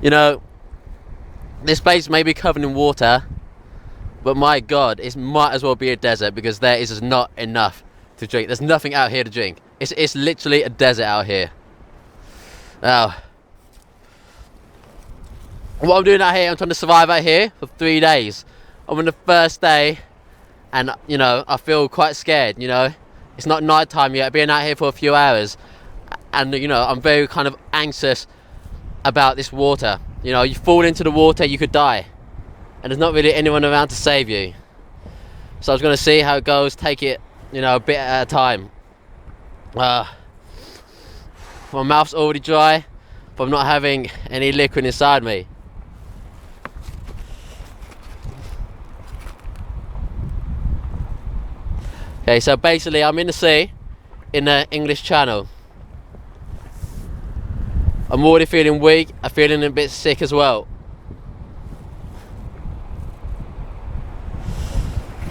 You know, this place may be covered in water, but my God, it might as well be a desert because there is just not enough to drink. There's nothing out here to drink. It's literally a desert out here. Now, what I'm doing out here, I'm trying to survive out here for 3 days. I'm on the first day, and you know, I feel quite scared. You know, it's not night time yet. I've been out here for a few hours, and you know, I'm very kind of anxious about this water. You know, you fall into the water, you could die, and there's not really anyone around to save you. So I was going to see how it goes, take it, you know, a bit at a time. My mouth's already dry, but I'm not having any liquid inside me. Okay, so basically I'm in the sea, in the English Channel. I'm already feeling weak, I'm feeling a bit sick as well.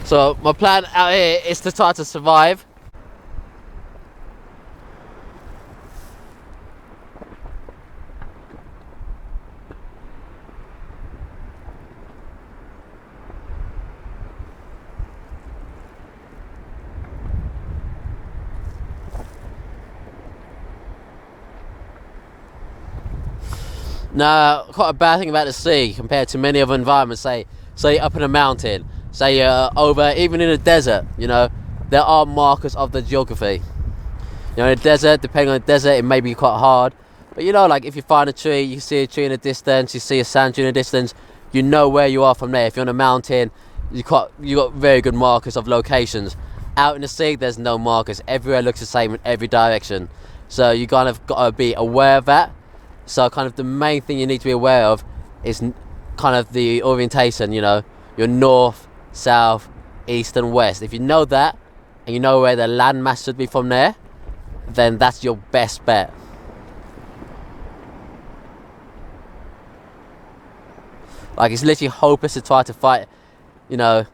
So my plan out here is to try to survive. Now, quite a bad thing about the sea compared to many other environments, say up in a mountain, say over, even in a desert, you know, there are markers of the geography. You know, in a desert, depending on the desert, it may be quite hard. But you know, like if you find a tree, you see a tree in the distance, you see a sand dune in the distance, you know where you are from there. If you're on a mountain, you got very good markers of locations. Out in the sea, there's no markers. Everywhere looks the same in every direction. So you kind of got to be aware of that. So kind of the main thing you need to be aware of is kind of the orientation, you know, your north, south, east and west. If you know that, and you know where the landmass should be from there, then that's your best bet. Like, it's literally hopeless to try to fight, you know,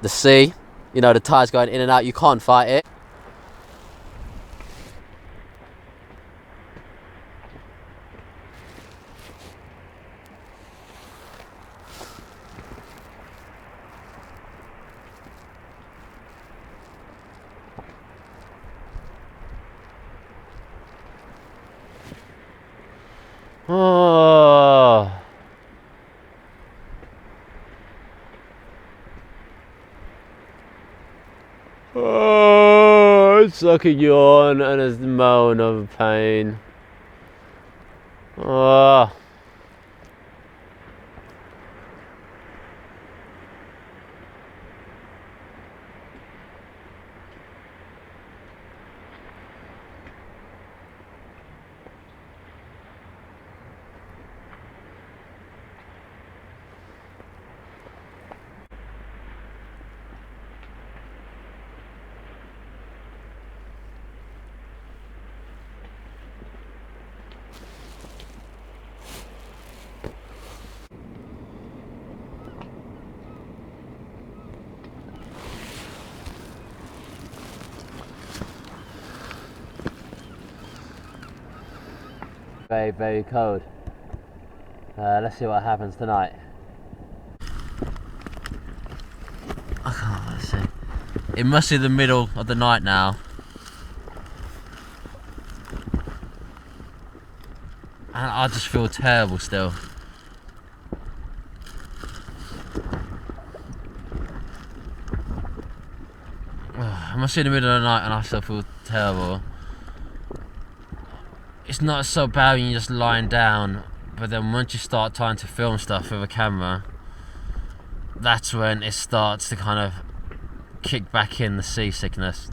the sea. You know, the tide's going in and out, you can't fight it. Oh. Oh, it's like a yawn and a moan of pain. Oh. Very, very cold. Let's see what happens tonight. Let's see. It must be the middle of the night now. And I just feel terrible still. It must be the middle of the night and I still feel terrible. It's not so bad when you're just lying down, but then once you start trying to film stuff with a camera, that's when it starts to kind of kick back in the seasickness.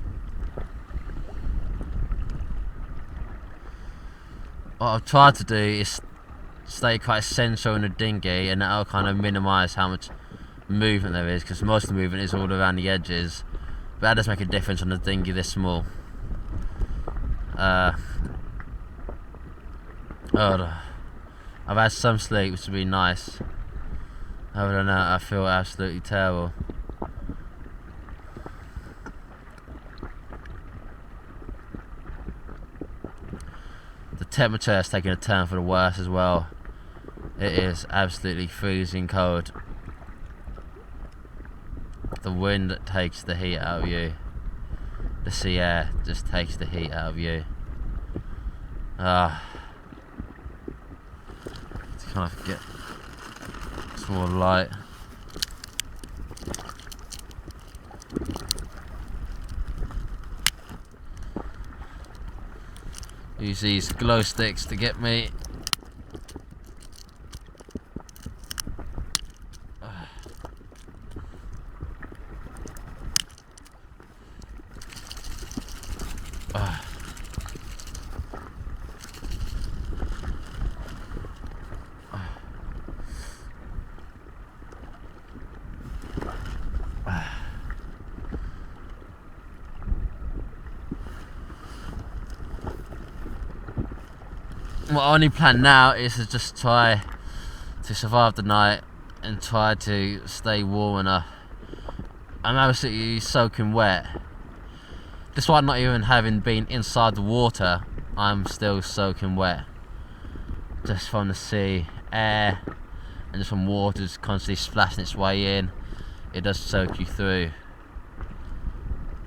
What I've tried to do is stay quite central in the dinghy, and that'll kind of minimise how much movement there is, because most of the movement is all around the edges, but that does make a difference on a dinghy this small. I've had some sleep, which would be nice. Other than that, I feel absolutely terrible. temperature has taken a turn for the worse as well. It is absolutely freezing cold. The wind takes the heat out of you. The sea air just takes the heat out of you. To kind of get some more light. Use these glow sticks to get me. My only plan now is to just try to survive the night and try to stay warm enough. I'm absolutely soaking wet. Despite not even having been inside the water, I'm still soaking wet. Just from the sea, air, and just from water just constantly splashing its way in. It does soak you through.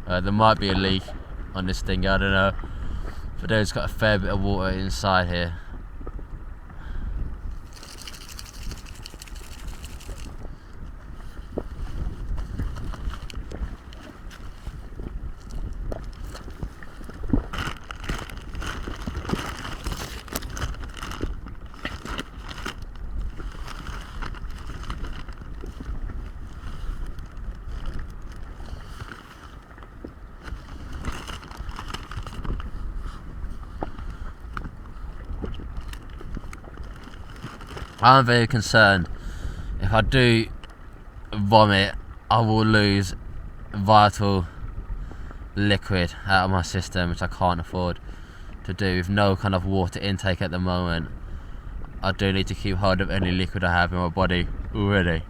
There might be a leak on this thing, I don't know. But there's got a fair bit of water inside here. I'm very concerned. If I do vomit, I will lose vital liquid out of my system, which I can't afford to do with no kind of water intake at the moment. I do need to keep hold of any liquid I have in my body already.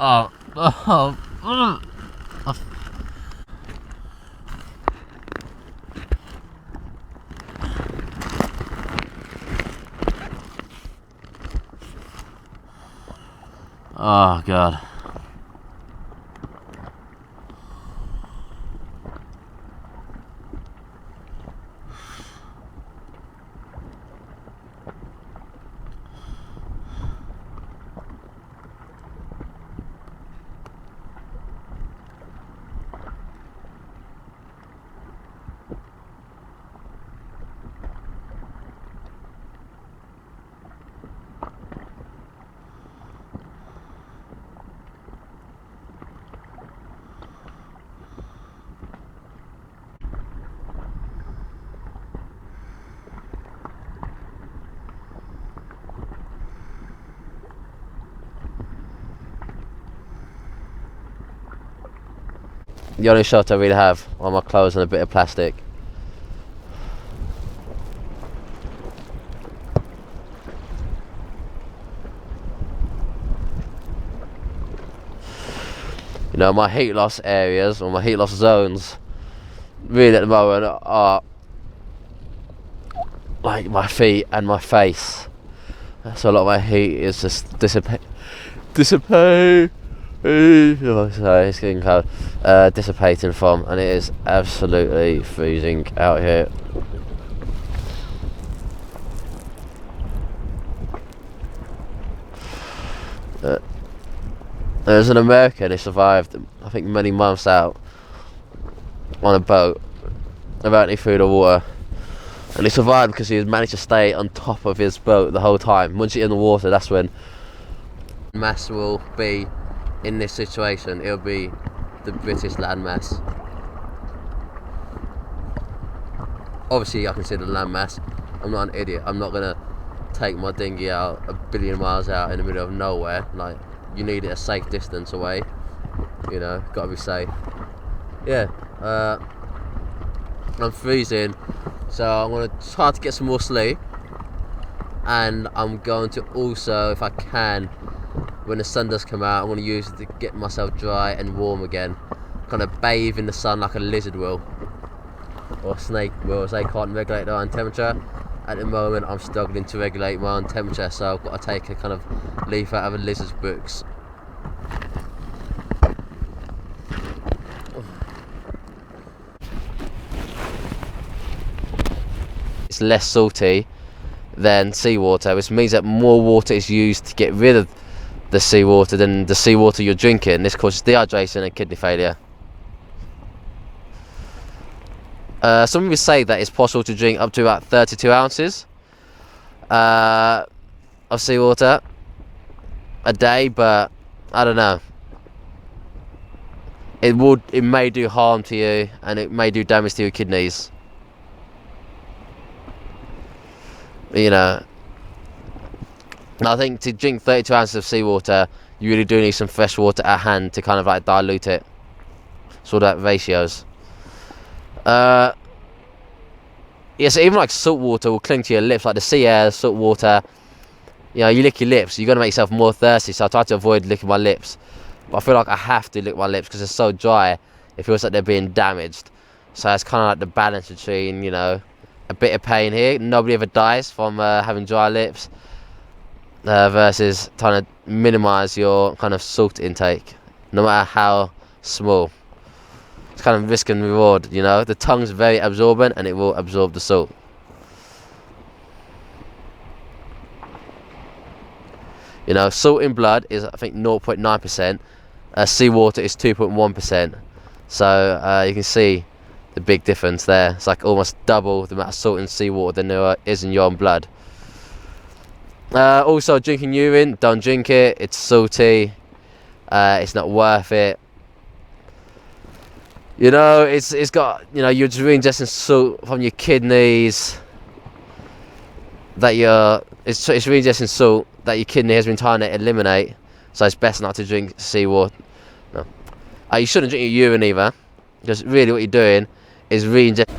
Oh, oh God. the only shelter I really have are my clothes and a bit of plastic. You know, my heat loss areas, or my heat loss zones, really at the moment are like my feet and my face. So a lot of my heat is just dissipate. Oh, sorry, it's getting cold. Dissipating from, and it is absolutely freezing out here. There's an American who survived, I think, many months out on a boat without any food or water, and he survived because he managed to stay on top of his boat the whole time. Once you're in the water, that's when mass will be in this situation. It'll be the British landmass. Obviously, I can see the landmass. I'm not an idiot. I'm not gonna take my dinghy out a billion miles out in the middle of nowhere. Like, you need it a safe distance away. You know, gotta be safe. Yeah, I'm freezing, so I'm gonna try to get some more sleep, and I'm going to also, if I can, when the sun does come out, I'm gonna use it to get myself dry and warm again. Kind of bathe in the sun like a lizard will, or a snake will, as they can't regulate their own temperature. At the moment, I'm struggling to regulate my own temperature, so I've got to take a kind of leaf out of a lizard's books. It's less salty than seawater, which means that more water is used to get rid of the seawater than the seawater you're drinking. This causes dehydration and kidney failure. Some people say that it's possible to drink up to about 32 ounces of seawater a day, but I don't know. It may do harm to you, and it may do damage to your kidneys. You know, I think to drink 32 ounces of seawater, you really do need some fresh water at hand to kind of like dilute it. Sort of ratios. Yeah, so even like salt water will cling to your lips, like the sea air, salt water. You know, you lick your lips, you're going to make yourself more thirsty, so I try to avoid licking my lips. But I feel like I have to lick my lips because they're so dry, it feels like they're being damaged. So it's kind of like the balance between, you know, a bit of pain here. Nobody ever dies from having dry lips, versus trying to minimise your kind of salt intake, no matter how small. It's kind of risk and reward, you know. The tongue's very absorbent and it will absorb the salt. You know, salt in blood is, I think, 0.9%. Seawater is 2.1%. So you can see the big difference there. It's like almost double the amount of salt in seawater than there is in your own blood. Also, drinking urine, don't drink it. It's salty. It's not worth it. You know, it's got, you know, you're just ingesting salt from your kidneys. It's reingesting salt that your kidney has been trying to eliminate. So it's best not to drink seawater. No. You shouldn't drink your urine either, because really what you're doing is re-inject.